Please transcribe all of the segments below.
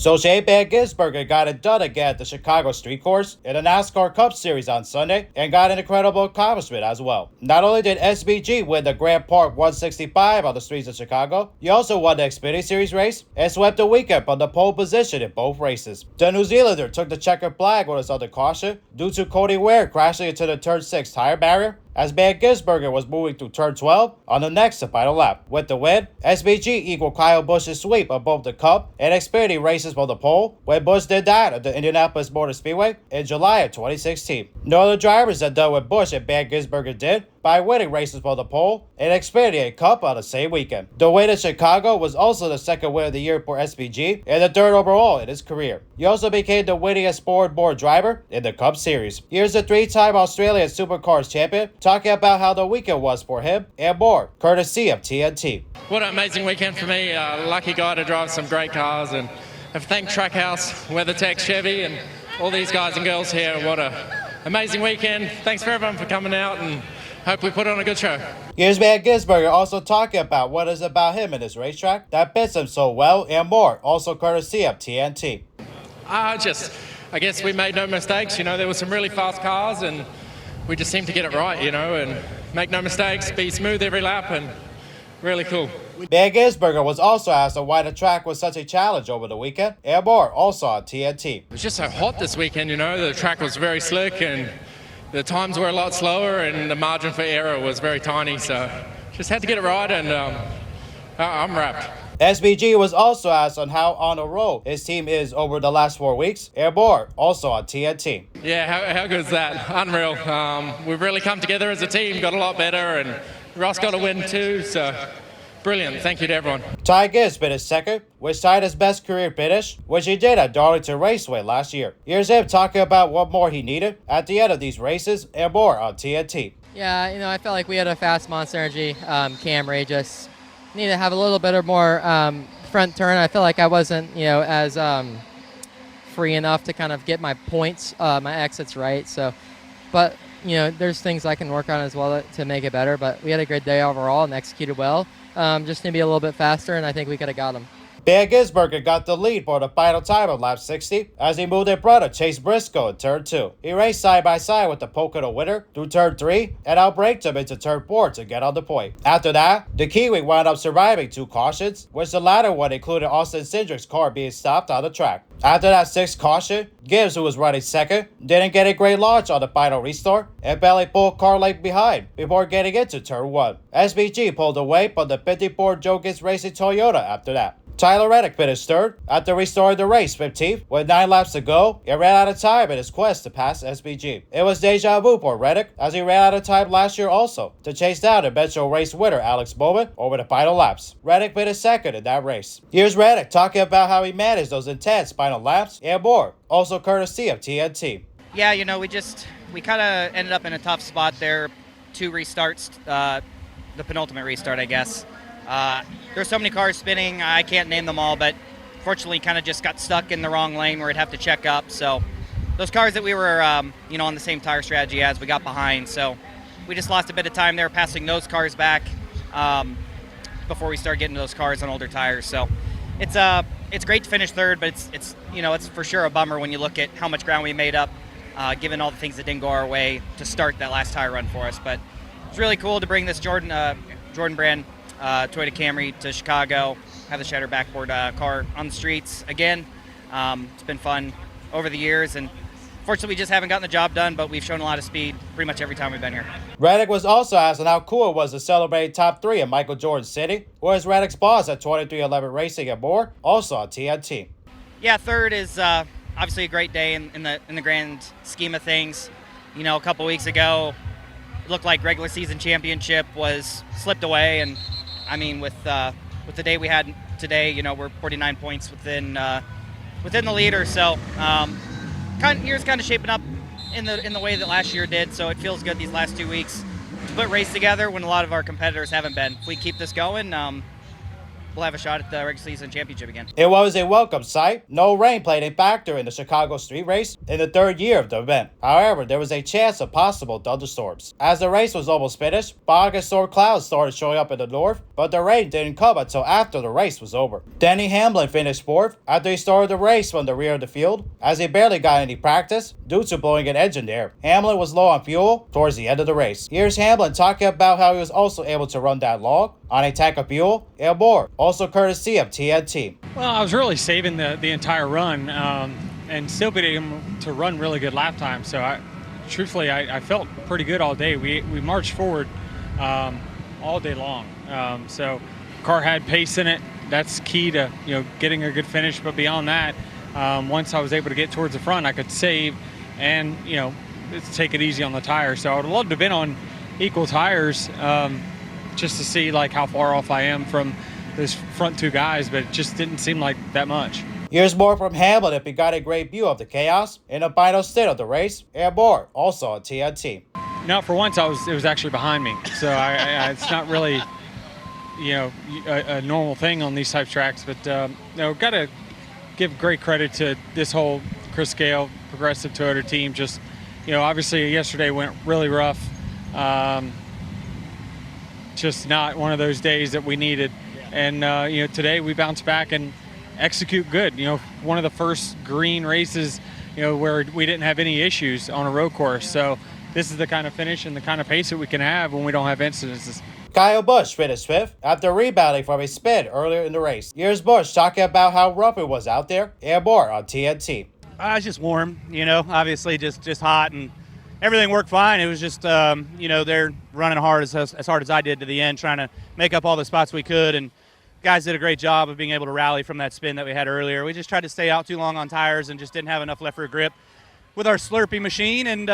So Shane Van Gisbergen got it done again at the Chicago Street Course in the NASCAR Cup Series on Sunday and got an incredible accomplishment as well. Not only did SBG win the Grand Park 165 on the streets of Chicago, he also won the Xfinity Series race and swept the weekend from the pole position in both races. The New Zealander took the checkered flag when it was under caution due to Cody Ware crashing into the turn 6 tire barrier as Van Gisbergen was moving through turn 12 on the next and final lap. With the win, SBG equaled Kyle Busch's sweep of both the Cup and Xfinity races from the pole when Busch did that at the Indianapolis Motor Speedway in July of 2016. No other drivers had done what Busch and Van Gisbergen did by winning races for the pole and Xfinity and Cup on the same weekend. The win in Chicago was also the second win of the year for SBG and the third overall in his career. He also became the winningest board driver in the Cup Series. Here's the three-time Australian Supercars champion talking about how the weekend was for him and more, courtesy of TNT. What an amazing weekend for me. Lucky guy to drive some great cars, and I've thanked Trackhouse, WeatherTech, Chevy, and all these guys and girls here. What an amazing weekend. Thanks for everyone for coming out, and hope we put on a good show. Here's Van Gisbergen also talking about what is about him and his racetrack that fits him so well and more, also courtesy of TNT. I guess we made no mistakes. There were some really fast cars, and we just seemed to get it right, and make no mistakes, be smooth every lap, and really cool. Van Gisbergen was also asked on why the track was such a challenge over the weekend and more, also on TNT. It was just so hot this weekend, the track was very slick, and the times were a lot slower, and the margin for error was very tiny, so just had to get it right, and I'm wrapped. SBG was also asked on how on a roll his team is over the last 4 weeks and more, also on TNT. Yeah, how good is that? Unreal. We've really come together as a team, got a lot better, and Ross got a win too, so brilliant. Thank you to everyone. Ty Gibbs finished second, which tied his best career finish, which he did at Darlington Raceway last year. Here's him talking about what more he needed at the end of these races and more on TNT. Yeah, I felt like we had a fast Monster Energy Camry, just need to have a little bit of more front turn. I feel like I wasn't, as free enough to kind of get my points, my exits right. So, but there's things I can work on as well to make it better. But we had a great day overall and executed well. Just need to be a little bit faster, and I think we could have got him. Van Gisbergen got the lead for the final time of lap 60 as he moved in front of Chase Briscoe in turn 2. He raced side by side with the Pocono winner through turn 3 and outbraked him into turn 4 to get on the point. After that, the Kiwi wound up surviving 2 cautions, which the latter one included Austin Cindric's car being stopped on the track. After that 6th caution, Gibbs, who was running second, didn't get a great launch on the final restart and barely pulled car length behind before getting into turn 1. SBG pulled away from the 54 Joe Gibbs Racing Toyota after that. Tyler Reddick finished third after restarting the race 15th with 9 laps to go and ran out of time in his quest to pass SBG. It was deja vu for Reddick as he ran out of time last year also to chase down eventual race winner Alex Bowman over the final laps. Reddick finished second in that race. Here's Reddick talking about how he managed those intense final laps and more, also courtesy of TNT. Yeah, we kind of ended up in a tough spot there. 2 restarts, the penultimate restart, I guess. There's so many cars spinning, I can't name them all, but fortunately kind of just got stuck in the wrong lane where we'd have to check up. So those cars that we were, on the same tire strategy as, we got behind. So we just lost a bit of time there passing those cars back before we start getting those cars on older tires. So it's great to finish third, but it's for sure a bummer when you look at how much ground we made up, given all the things that didn't go our way to start that last tire run for us. But it's really cool to bring this Jordan brand Toyota Camry to Chicago, have the Shatter backboard car on the streets again. It's been fun over the years, and fortunately we just haven't gotten the job done, but we've shown a lot of speed pretty much every time we've been here. Reddick was also asked on how cool it was to celebrate top 3 in Michael Jordan's city, who is Reddick's boss at 2311 Racing and more, also on TNT. Yeah, third is obviously a great day in the grand scheme of things. A couple weeks ago, it looked like regular season championship was slipped away, and with the day we had today, we're 49 points within the leader. So year's kind of shaping up in the way that last year did. So it feels good these last 2 weeks to put race together when a lot of our competitors haven't been. If we keep this going, we'll have a shot at the regular season championship again. It was a welcome sight. No rain played a factor in the Chicago street race in the third year of the event. However, there was a chance of possible thunderstorms. As the race was almost finished, fog and storm clouds started showing up in the north, but the rain didn't come until after the race was over. Denny Hamlin finished fourth after he started the race from the rear of the field, as he barely got any practice due to blowing an engine there. Hamlin was low on fuel towards the end of the race. Here's Hamlin talking about how he was also able to run that long on a tank of fuel and more, also courtesy of TNT. Well, I was really saving the entire run and still being able to run really good lap time. So truthfully, I felt pretty good all day. We marched forward all day long. So car had pace in it. That's key to getting a good finish. But beyond that, once I was able to get towards the front, I could save and take it easy on the tires. So I would love to have been on equal tires just to see like how far off I am from those front two guys, but it just didn't seem like that much. Here's more from Hamlin if he got a great view of the chaos in the final stint of the race, and more also on TNT. No, for once it was actually behind me, so it's not really a normal thing on these type tracks, but got to give great credit to this whole Chris Gale Progressive Toyota team. Just obviously yesterday went really rough, just not one of those days that we needed, and today we bounced back and execute good. One of the first green races where we didn't have any issues on a road course, so this is the kind of finish and the kind of pace that we can have when we don't have incidences. Kyle Busch finished fifth after rebounding from a spin earlier in the race. Here's Busch talking about how rough it was out there and more on TNT. It's just warm, obviously just hot, and everything worked fine. It was just, they're running hard as hard as I did to the end, trying to make up all the spots we could, and guys did a great job of being able to rally from that spin that we had earlier. We just tried to stay out too long on tires and just didn't have enough left rear grip with our Slurpee machine, and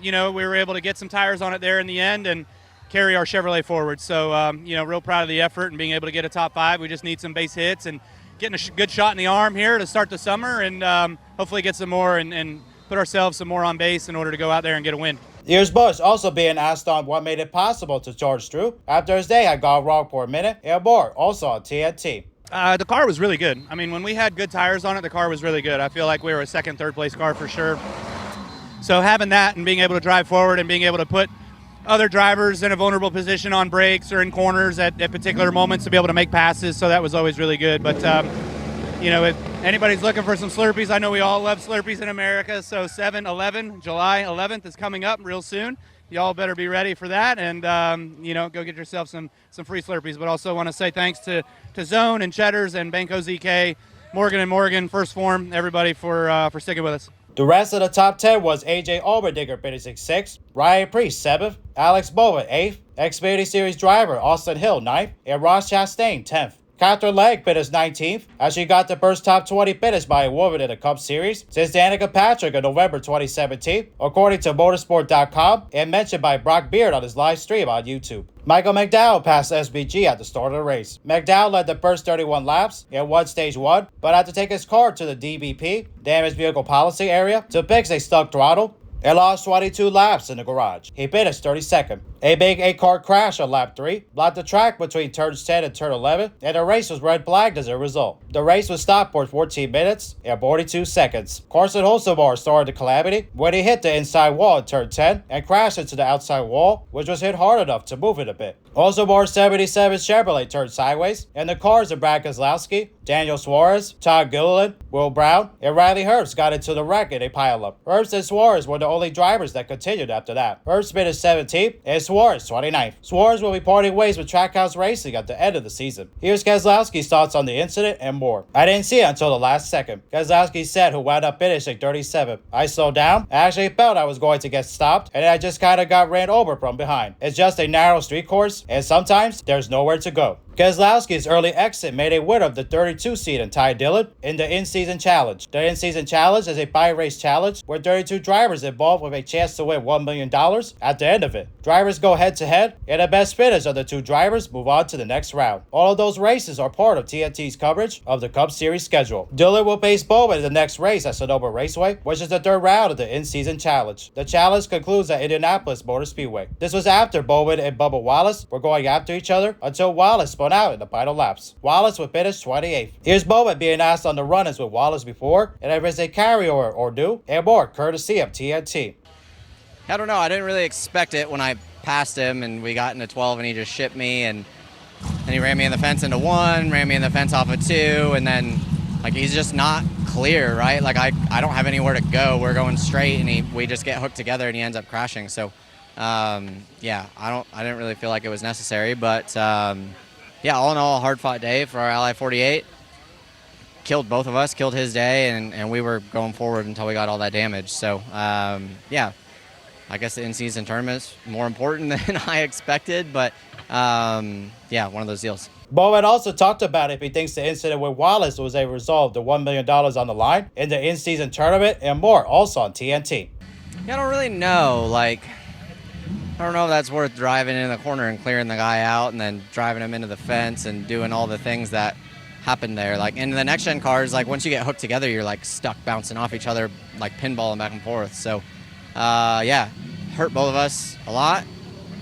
we were able to get some tires on it there in the end and carry our Chevrolet forward. So real proud of the effort and being able to get a top 5. We just need some base hits and getting a good shot in the arm here to start the summer, and hopefully get some more and put ourselves some more on base in order to go out there and get a win. Here's Busch also being asked on what made it possible to charge through after his day had gone wrong for a minute, and more also on TNT. The car was really good. I mean, when we had good tires on it, the car was really good. I feel like we were a second, third place car for sure. So having that and being able to drive forward and being able to put other drivers in a vulnerable position on brakes or in corners at particular moments to be able to make passes, so that was always really good. But, if anybody's looking for some Slurpees, I know we all love Slurpees in America, so 7-11, July 11th is coming up real soon. Y'all better be ready for that, and go get yourself some free Slurpees. But also want to say thanks to Zone and Cheddar's and Banco ZK, Morgan & Morgan, First Form, everybody for sticking with us. The rest of the top 10 was AJ Allmendinger finishing 6th, Ryan Preece 7th, Alex Bowman 8th, Xfinity Series driver Austin Hill 9th, and Ross Chastain 10th. Catherine Legg finished 19th, as she got the first top 20 finish by a woman in the Cup Series since Danica Patrick in November 2017, according to Motorsport.com, and mentioned by Brock Beard on his live stream on YouTube. Michael McDowell passed SBG at the start of the race. McDowell led the first 31 laps and won stage 1, but had to take his car to the DVP, Damaged Vehicle Policy area, to fix a stuck throttle, and lost 22 laps in the garage. He finished 32nd. A big 8-car crash on lap 3 blocked the track between turns 10 and turn 11, and the race was red flagged as a result. The race was stopped for 14 minutes and 42 seconds. Carson Hocevar started the calamity when he hit the inside wall in turn 10 and crashed into the outside wall, which was hit hard enough to move it a bit. Hocevar's 77 Chevrolet turned sideways, and the cars of Brad Keselowski, Daniel Suarez, Todd Gilliland, Will Brown, and Riley Herbst got into the wreck in a pileup. Herbst and Suarez were the only drivers that continued after that. Herbst finished 17th, and Suarez 29th. Suarez will be parting ways with Trackhouse Racing at the end of the season. Here's Keselowski's thoughts on the incident and more. I didn't see it until the last second. Keselowski said, who wound up finishing 37th. I slowed down. I actually felt I was going to get stopped, and I just kind of got ran over from behind. It's just a narrow street course, and sometimes there's nowhere to go. Keselowski's early exit made a winner of the 32 seed in Ty Dillon in the in-season challenge. The in-season challenge is a 5-race challenge where 32 drivers involved with a chance to win $1 million at the end of it. Drivers go head-to-head, and the best finish of the 2 drivers move on to the next round. All of those races are part of TNT's coverage of the Cup Series schedule. Dillon will face Bowman in the next race at Sonoma Raceway, which is the 3rd round of the in-season challenge. The challenge concludes at Indianapolis Motor Speedway. This was after Bowman and Bubba Wallace were going after each other until Wallace spun spun out in the final laps. Wallace would finish 28th. Here's Bowman being asked on the run-ins with Wallace before, and if it's a carryover or do, and more, courtesy of TNT. I don't know. I didn't really expect it when I passed him and we got into 12 and he just shipped me and he ran me in the fence into 1, ran me in the fence off of 2, and then like he's just not clear, right? Like I don't have anywhere to go. We're going straight and we just get hooked together and he ends up crashing. So yeah, I didn't really feel like it was necessary, but yeah, all in all, a hard fought day for our Ally 48. Killed both of us, killed his day, and we were going forward until we got all that damage. So yeah, I guess the in-season tournament is more important than I expected, but yeah, one of those deals. Bowman also talked about if he thinks the incident with Wallace was a result of the $1 million on the line in the in-season tournament and more, also on TNT. Yeah, I don't really know. Like, I don't know if that's worth driving in the corner and clearing the guy out and then driving him into the fence and doing all the things that happened there. Like, in the next-gen cars, like, once you get hooked together, you're, like, stuck bouncing off each other, like, pinballing back and forth. So, yeah, hurt both of us a lot.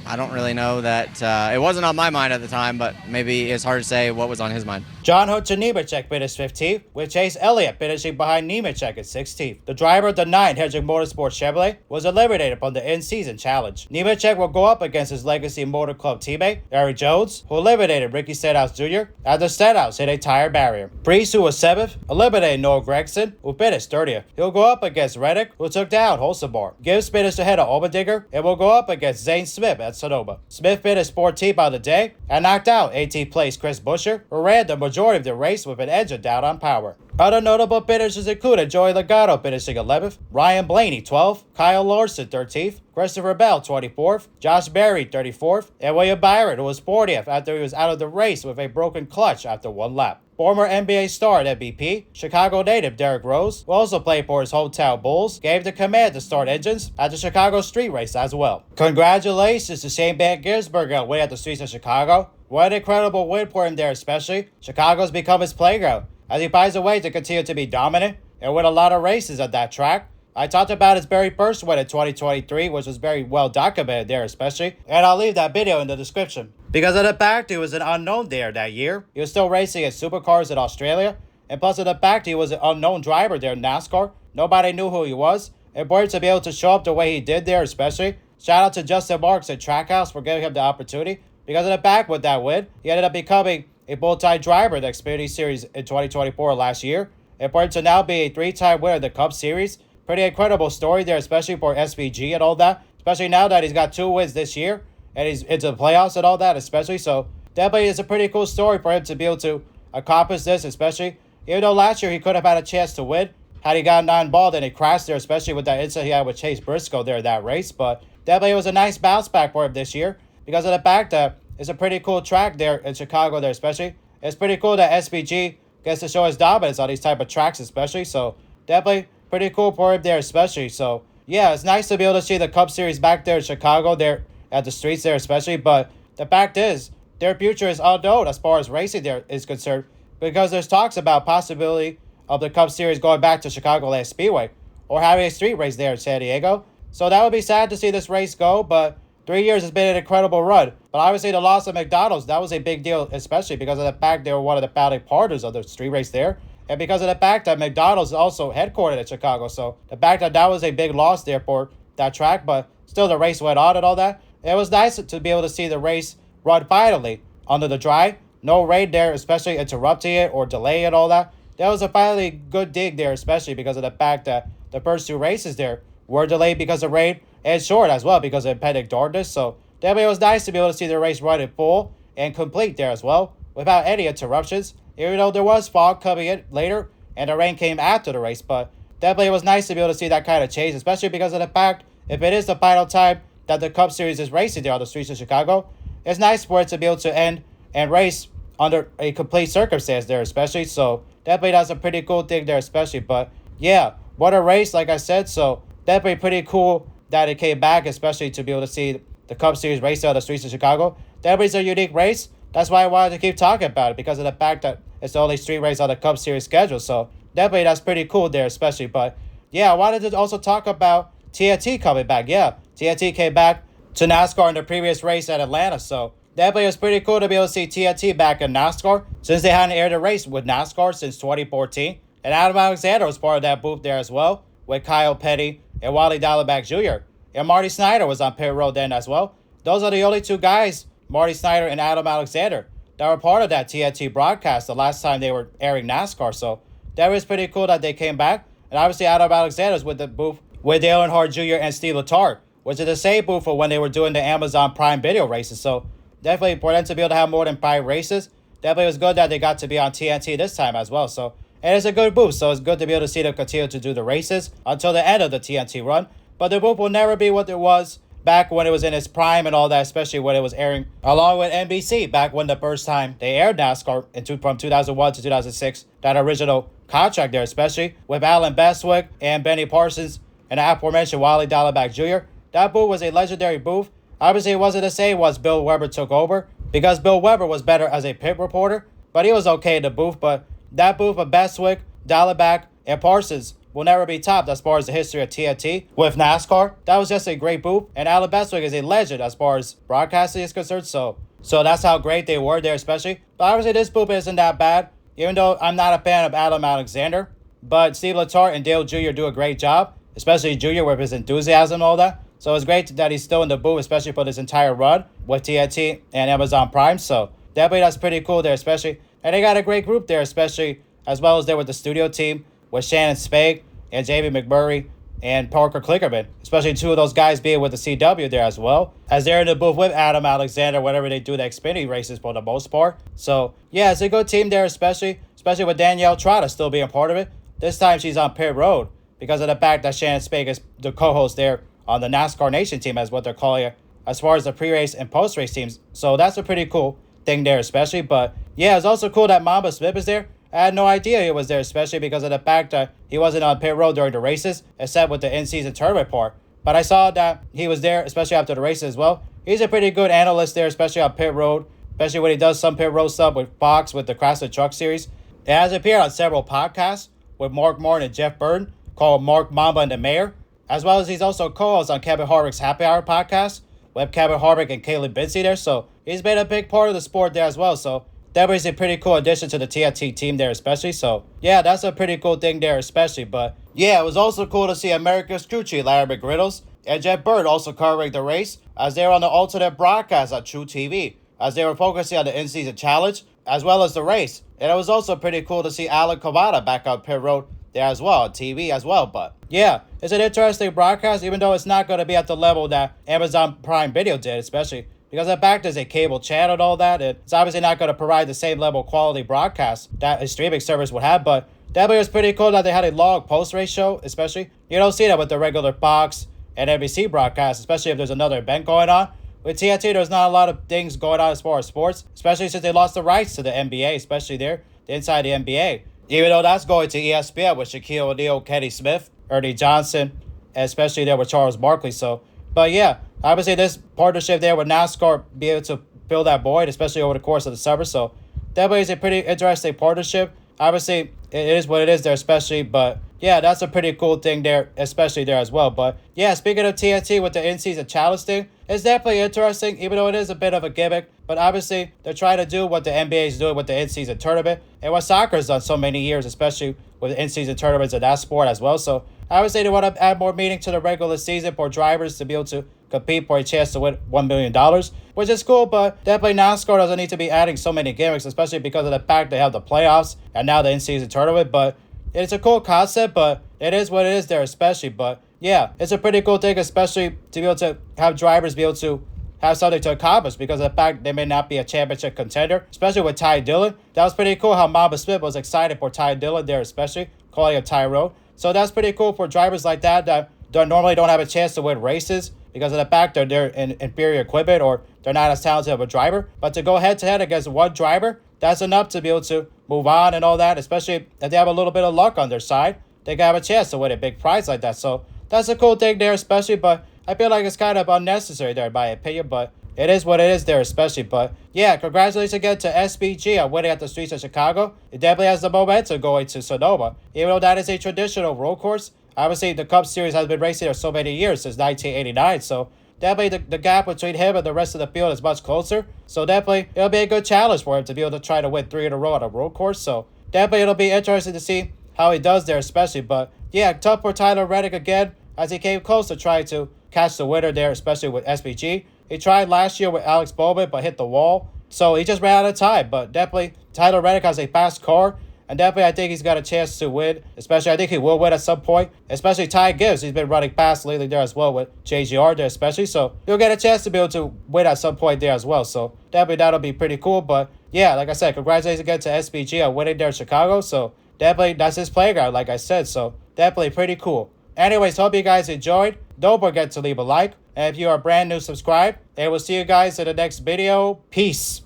I don't really know that it wasn't on my mind at the time, but maybe it's hard to say what was on his mind. John Hunter Nemechek finished 15th, with Chase Elliott finishing behind Nemechek at 16th. The driver of the 9 Hendrick Motorsports Chevrolet was eliminated from the in-season challenge. Nemechek will go up against his Legacy Motor Club teammate, Eric Jones, who eliminated Ricky Stenhouse Jr. after Stenhouse hit a tire barrier. Priest, who was 7th, eliminated Noah Gregson, who finished 30th. He'll go up against Reddick, who took down Holstenbar. Gibbs finished ahead of Allmendinger, and will go up against Zane Smith at Sonoma. Smith finished 14th on the day, and knocked out 18th place Chris Buescher, who ran the majority of the race with an engine down on power. Other notable finishes included Joey Logano finishing 11th, Ryan Blaney 12th, Kyle Larson 13th, Christopher Bell 24th, Josh Berry 34th, and William Byron, who was 40th after he was out of the race with a broken clutch after 1 lap. Former NBA star and MVP, Chicago native Derrick Rose, who also played for his hometown Bulls, gave the command to start engines at the Chicago street race as well. Congratulations to Shane Van Gisbergen winning at the streets of Chicago. What an incredible win for him there especially. Chicago's become his playground, as he finds a way to continue to be dominant and win a lot of races at that track. I talked about his very first win in 2023, which was very well documented there especially, and I'll leave that video in the description. Because of the fact he was an unknown there that year, he was still racing in supercars in Australia, and plus of the fact he was an unknown driver there in NASCAR, nobody knew who he was, and for him to be able to show up the way he did there especially, shout out to Justin Marks and Trackhouse for giving him the opportunity. Because of the fact with that win, he ended up becoming a multi driver in the Xfinity Series in 2024 last year, and for him to now be a 3-time winner of the Cup Series, pretty incredible story there, especially for SVG and all that, especially now that he's got 2 wins this year, and he's into the playoffs and all that, especially, so definitely it's a pretty cool story for him to be able to accomplish this, especially, even though last year he could have had a chance to win, had he gotten non-balled and he crashed there, especially with that incident he had with Chase Briscoe there in that race, but definitely it was a nice bounce back for him this year, because of the fact that it's a pretty cool track there in Chicago there, especially. It's pretty cool that SVG gets to show his dominance on these type of tracks, especially. So definitely pretty cool for him there, especially. So yeah, it's nice to be able to see the Cup Series back there in Chicago, there at the streets there, especially. But the fact is, their future is unknown as far as racing there is concerned, because there's talks about possibility of the Cup Series going back to Chicagoland Speedway or having a street race there in San Diego. So that would be sad to see this race go, but 3 years has been an incredible run. But obviously the loss of McDonald's, that was a big deal, especially because of the fact they were one of the founding partners of the street race there. And because of the fact that McDonald's is also headquartered in Chicago. So the fact that that was a big loss there for that track, but still the race went on and all that. It was nice to be able to see the race run finally under the dry. No rain there, especially interrupting it or delaying it and all that. That was a finally good dig there, especially because of the fact that the first 2 races there were delayed because of rain, and short as well because of impending darkness. So definitely it was nice to be able to see the race run in full and complete there as well without any interruptions, even though there was fog coming in later and the rain came after the race. But definitely it was nice to be able to see that kind of change, especially because of the fact if it is the final time that the Cup Series is racing there on the streets of Chicago, it's nice for it to be able to end and race under a complete circumstance there, especially. So definitely that's a pretty cool thing there, especially. But yeah, what a race, like I said. So definitely pretty cool that it came back, especially to be able to see the Cup Series race on the streets of Chicago. Definitely a unique race. That's why I wanted to keep talking about it, because of the fact that it's the only street race on the Cup Series schedule. So definitely that's pretty cool there, especially. But yeah, I wanted to also talk about TNT coming back. Yeah, TNT came back to NASCAR in the previous race at Atlanta. So definitely it was pretty cool to be able to see TNT back in NASCAR since they hadn't aired a race with NASCAR since 2014. And Adam Alexander was part of that booth there as well, with Kyle Petty and Wally Dallenbach Jr. And Marty Snyder was on pit road then as well. Those are the only two guys, Marty Snyder and Adam Alexander, that were part of that TNT broadcast the last time they were airing NASCAR. So that was pretty cool that they came back. And obviously Adam Alexander's with the booth with Dale Earnhardt Jr. and Steve Letarte, which is the same booth for when they were doing the Amazon Prime Video races. So definitely for them to be able to have more than 5 races, definitely was good that they got to be on TNT this time as well. So and it's a good booth, so it's good to be able to see them continue to do the races until the end of the TNT run. But the booth will never be what it was back when it was in its prime and all that, especially when it was airing along with NBC back when the first time they aired NASCAR from 2001 to 2006. That original contract there, especially with Alan Bestwick and Benny Parsons and the aforementioned Wally Dallenbach Jr. That booth was a legendary booth. Obviously, it wasn't the same once Bill Weber took over because Bill Weber was better as a pit reporter, but he was okay in the booth. But that booth of Bestwick, Dallenbach, and Parsons will never be topped as far as the history of TNT with NASCAR. That was just a great booth, and Alan Bestwick is a legend as far as broadcasting is concerned. So that's how great they were there, especially. But obviously, this booth isn't that bad, even though I'm not a fan of Adam Alexander. But Steve Letarte and Dale Jr. do a great job, especially Jr. with his enthusiasm and all that. So it's great that he's still in the booth, especially for this entire run with TNT and Amazon Prime. So definitely that's pretty cool there, especially. And they got a great group there, especially as well as there with the studio team with Shannon Spake and Jamie McMurray and Parker Klickerman, especially two of those guys being with the CW there as well, as they're in the booth with Adam Alexander whenever they do the Xfinity races for the most part. So yeah, it's a good team there, especially with Danielle Trotta still being part of it. This time she's on pit road because of the fact that Shannon Spake is the co-host there on the NASCAR Nation team, as what they're calling it, as far as the pre-race and post-race teams. So that's a pretty cool thing there, especially. But yeah, it's also cool that Mamba Smith is there. I had no idea he was there, especially because of the fact that he wasn't on pit road during the races, except with the in-season tournament part. But I saw that he was there, especially after the races as well. He's a pretty good analyst there, especially on pit road, especially when he does some pit road stuff with Fox with the Chrysler Truck Series. It has appeared on several podcasts with Mark Martin and Jeff Burton called Mark Mamba and the Mayor, as well as he's also co-host on Kevin Harvick's Happy Hour podcast with Kevin Harvick and Caleb Binsey there. So he's been a big part of the sport there as well. So that was a pretty cool addition to the TNT team there, especially. So yeah, that's a pretty cool thing there, especially. But yeah, it was also cool to see America's crew chief Larry McGriddles and Jeff Bird also covering the race as they were on the alternate broadcast on True TV, as they were focusing on the in-season challenge as well as the race. And it was also pretty cool to see Alan Kavada back on pit road there as well, on TV as well. But yeah, it's an interesting broadcast, even though it's not going to be at the level that Amazon Prime Video did, especially because the fact is a cable channel and all that. It's obviously not going to provide the same level of quality broadcast that a streaming service would have. But definitely was pretty cool that they had a long post-race show, especially. You don't see that with the regular Fox and NBC broadcast, especially if there's another event going on. With TNT, there's not a lot of things going on as far as sports, especially since they lost the rights to the NBA, especially there, inside the NBA. Even though that's going to ESPN with Shaquille O'Neal, Kenny Smith, Ernie Johnson, and especially there with Charles Barkley. So, but yeah, obviously this partnership there with NASCAR be able to fill that void, especially over the course of the summer. So definitely is a pretty interesting partnership. Obviously, it is what it is there, especially. But yeah, that's a pretty cool thing there, especially there as well. But yeah, speaking of TNT with the in-season challenge thing, it's definitely interesting, even though it is a bit of a gimmick. But obviously, they're trying to do what the NBA is doing with the in-season tournament and what soccer has done so many years, especially with in-season tournaments in that sport as well. So obviously, they want to add more meaning to the regular season for drivers to be able to compete for a chance to win $1 million, which is cool. But definitely NASCAR doesn't need to be adding so many gimmicks, especially because of the fact they have the playoffs and now the in-season tournament. But it's a cool concept, but it is what it is there, especially. But yeah, it's a pretty cool thing, especially to be able to have drivers be able to have something to accomplish because of the fact they may not be a championship contender, especially with Ty Dillon. That was pretty cool how Mamba Smith was excited for Ty Dillon there, especially calling him Tyrone. So that's pretty cool for drivers like that normally don't have a chance to win races because of the fact that they're in inferior equipment or they're not as talented of a driver. But to go head-to-head against one driver, that's enough to be able to move on and all that, especially if they have a little bit of luck on their side. They can have a chance to win a big prize like that. So that's a cool thing there, especially. But I feel like it's kind of unnecessary there, in my opinion. But it is what it is there, especially. But yeah, congratulations again to SBG on winning at the streets of Chicago. It definitely has the momentum going to Sonoma, even though that is a traditional road course. Obviously, the Cup Series has been racing there so many years, since 1989. So definitely the gap between him and the rest of the field is much closer. So definitely it'll be a good challenge for him to be able to try to win 3 in a row on a road course. So definitely it'll be interesting to see how he does there, especially. But yeah, tough for Tyler Reddick again as he came close to trying to catch the winner there, especially with SVG. He tried last year with Alex Bowman, but hit the wall. So he just ran out of time. But definitely Tyler Reddick has a fast car. And definitely I think he's got a chance to win. Especially I think he will win at some point. Especially Ty Gibbs. He's been running fast lately there as well with JGR there especially. So he'll get a chance to be able to win at some point there as well. So definitely that'll be pretty cool. But yeah, like I said, congratulations again to SVG on winning there in Chicago. So definitely that's his playground, like I said. So definitely pretty cool. Anyways, hope you guys enjoyed. Don't forget to leave a like. And if you are brand new, subscribe. And we'll see you guys in the next video. Peace.